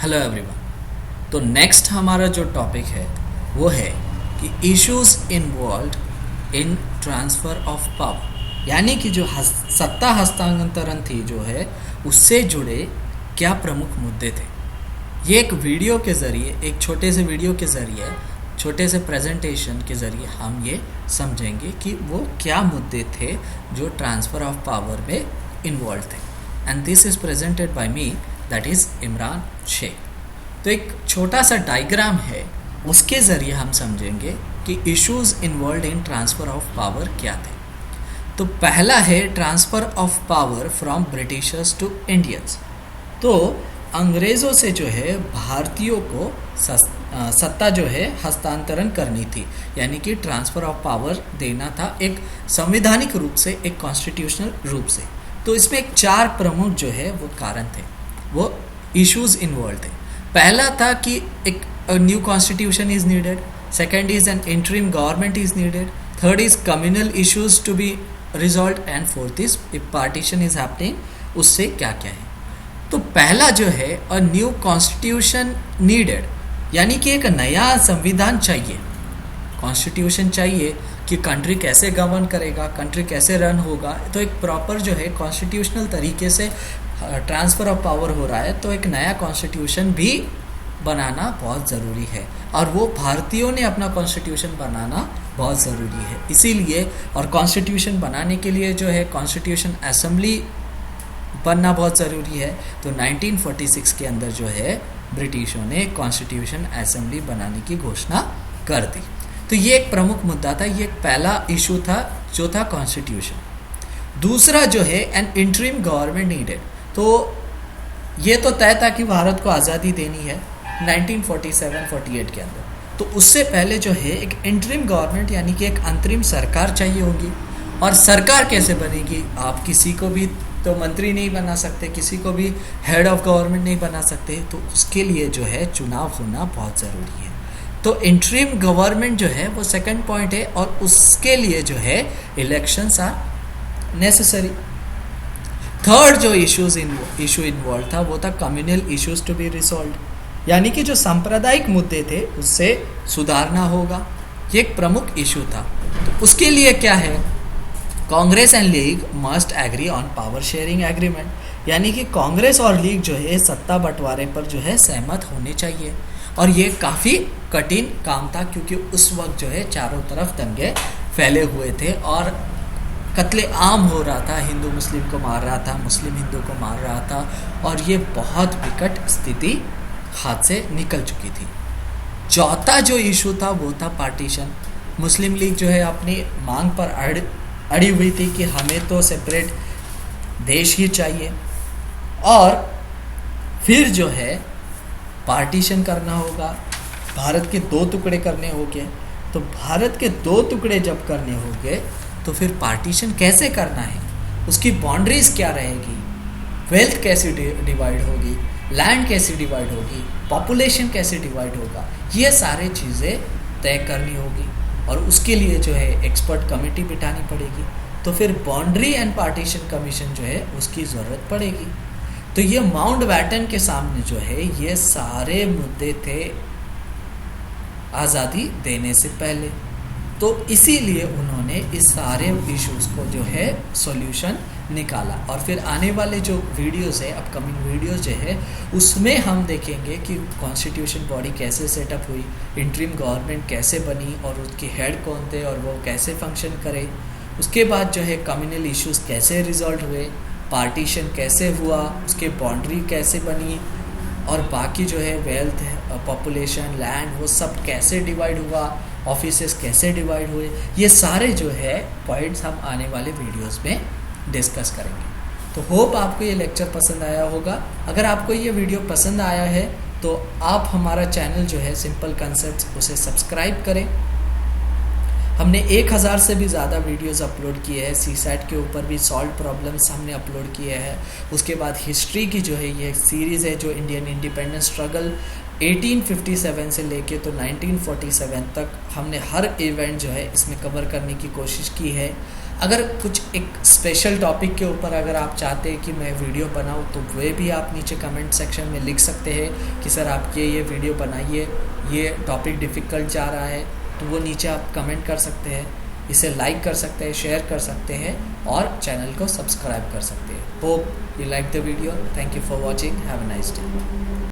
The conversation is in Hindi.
Hello everyone. तो नेक्स्ट हमारा जो टॉपिक है वो है कि issues involve in transfer of power, यानी कि जो सत्ता हस्तांतरण थी जो है उससे जुड़े क्या प्रमुख मुद्दे थे। ये एक वीडियो के ज़रिए, एक छोटे से वीडियो के ज़रिए, छोटे से प्रेजेंटेशन के ज़रिए हम ये समझेंगे कि वो क्या मुद्दे थे जो ट्रांसफ़र ऑफ पावर में इन्वॉल्व थे। And this is presented by me, that is Imran Sheikh. तो एक छोटा सा डायग्राम है, उसके ज़रिए हम समझेंगे कि issues involve in transfer of power क्या थे। तो पहला है transfer of power from Britishers to Indians. तो अंग्रेज़ों से जो है भारतीयों को सत्ता जो है हस्तांतरण करनी थी, यानी कि ट्रांसफ़र ऑफ पावर देना था एक संवैधानिक रूप से, एक कॉन्स्टिट्यूशनल रूप से। तो इसमें एक 4 प्रमुख जो है वो कारण थे, वो इश्यूज इन्वॉल्व थे। पहला था कि एक new constitution is needed, second is an interim government is needed, third is communal issues to be resolve, and fourth is if partition is happening, उससे क्या क्या है। तो पहला जो है अ न्यू कॉन्स्टिट्यूशन नीडेड, यानी कि एक नया संविधान चाहिए। कॉन्स्टिट्यूशन चाहिए कि कंट्री कैसे गवर्न करेगा, कंट्री कैसे रन होगा। तो एक प्रॉपर जो है कॉन्स्टिट्यूशनल तरीके से ट्रांसफ़र ऑफ पावर हो रहा है, तो एक नया कॉन्स्टिट्यूशन भी बनाना बहुत ज़रूरी है, और वो भारतीयों ने अपना कॉन्स्टिट्यूशन बनाना बहुत ज़रूरी है। इसीलिए और कॉन्स्टिट्यूशन बनाने के लिए जो है कॉन्स्टिट्यूशन असेंबली बनना बहुत ज़रूरी है। तो 1946 के अंदर जो है ब्रिटिशों ने कॉन्स्टिट्यूशन असेंबली बनाने की घोषणा कर दी। तो ये एक प्रमुख मुद्दा था, ये एक पहला इशू था जो था कॉन्स्टिट्यूशन। दूसरा जो है एन इंटरिम गवर्नमेंट नीडेड। तो ये तो तय था कि भारत को आज़ादी देनी है 1947-48 के अंदर। तो उससे पहले जो है एक इंटरिम गवर्नमेंट, यानी कि एक अंतरिम सरकार चाहिए होगी। और सरकार कैसे बनेगी? आप किसी को भी तो मंत्री नहीं बना सकते, किसी को भी हेड ऑफ गवर्नमेंट नहीं बना सकते। तो उसके लिए जो है चुनाव होना बहुत ज़रूरी है। तो इंटरिम गवर्नमेंट जो है वो सेकंड पॉइंट है, और उसके लिए जो है इलेक्शंस आर नेसेसरी। थर्ड जो इशू इन्वॉल्व था वो था communal issues to be resolve, यानी कि जो सांप्रदायिक मुद्दे थे उससे सुधारना होगा। ये एक प्रमुख इशू था। तो उसके लिए क्या है, Congress and league must agree on power sharing agreement, यानी कि कांग्रेस और लीग जो है सत्ता बंटवारे पर जो है सहमत होने चाहिए। और ये काफ़ी कठिन काम था, क्योंकि उस वक्त जो है चारों तरफ दंगे फैले हुए थे और कत्ले आम हो रहा था, हिंदू मुस्लिम को मार रहा था, मुस्लिम हिंदू को मार रहा था, और ये बहुत विकट स्थिति हाथ से निकल चुकी थी। चौथा जो इशू था वो था पार्टीशन। मुस्लिम लीग जो है अपनी मांग पर अड़ी हुई थी कि हमें तो सेपरेट देश ही चाहिए, और फिर जो है पार्टीशन करना होगा, भारत के 2 टुकड़े करने होंगे। तो भारत के 2 टुकड़े जब करने होंगे तो फिर पार्टीशन कैसे करना है, उसकी बाउंड्रीज क्या रहेगी, वेल्थ कैसे डिवाइड होगी, लैंड कैसे डिवाइड होगी, पॉपुलेशन कैसे डिवाइड होगा, ये सारे चीज़ें तय करनी होगी। और उसके लिए जो है एक्सपर्ट कमेटी बिठानी पड़ेगी। तो फिर बाउंड्री एंड पार्टीशन कमीशन जो है उसकी ज़रूरत पड़ेगी। तो ये माउंटबैटन के सामने जो है ये सारे मुद्दे थे आज़ादी देने से पहले। तो इसीलिए उन्होंने इस सारे इश्यूज़ को जो है सॉल्यूशन निकाला। और फिर आने वाले जो वीडियोज़ है, अपकमिंग वीडियोज़ जो है, उसमें हम देखेंगे कि कॉन्स्टिट्यूशन बॉडी कैसे सेटअप हुई, इंटरिम गवर्नमेंट कैसे बनी, और उसके हेड कौन थे और वो कैसे फंक्शन करे। उसके बाद जो है कम्युनल इश्यूज़ कैसे रिजॉल्व हुए, पार्टीशन कैसे हुआ, उसके बाउंड्री कैसे बनी, और बाकी जो है वेल्थ, पॉपुलेशन, लैंड, वो सब कैसे डिवाइड हुआ, ऑफिसेस कैसे डिवाइड हुए। ये सारे जो है पॉइंट्स हम आने वाले वीडियोस में डिस्कस करेंगे। तो होप आपको ये लेक्चर पसंद आया होगा। अगर आपको ये वीडियो पसंद आया है तो आप हमारा चैनल जो है सिंपल कॉन्सेप्ट्स, उसे सब्सक्राइब करें। हमने 1000 से भी ज़्यादा वीडियोस अपलोड किए हैं। सीसैट के ऊपर भी सॉल्व प्रॉब्लम्स हमने अपलोड किए हैं। उसके बाद हिस्ट्री की जो है ये सीरीज़ है, जो इंडियन इंडिपेंडेंस स्ट्रगल 1857 से लेके तो 1947 तक हमने हर इवेंट जो है इसमें कवर करने की कोशिश की है। अगर कुछ एक स्पेशल टॉपिक के ऊपर अगर आप चाहते हैं कि मैं वीडियो बनाऊँ तो वे भी आप नीचे कमेंट सेक्शन में लिख सकते हैं कि सर आप ये वीडियो बनाइए, ये टॉपिक डिफ़िकल्ट जा रहा है, तो वो नीचे आप कमेंट कर सकते हैं, इसे लाइक कर सकते हैं, शेयर कर सकते हैं और चैनल को सब्सक्राइब कर सकते हैं। Hope you like the video. Thank you for watching. Have a nice day.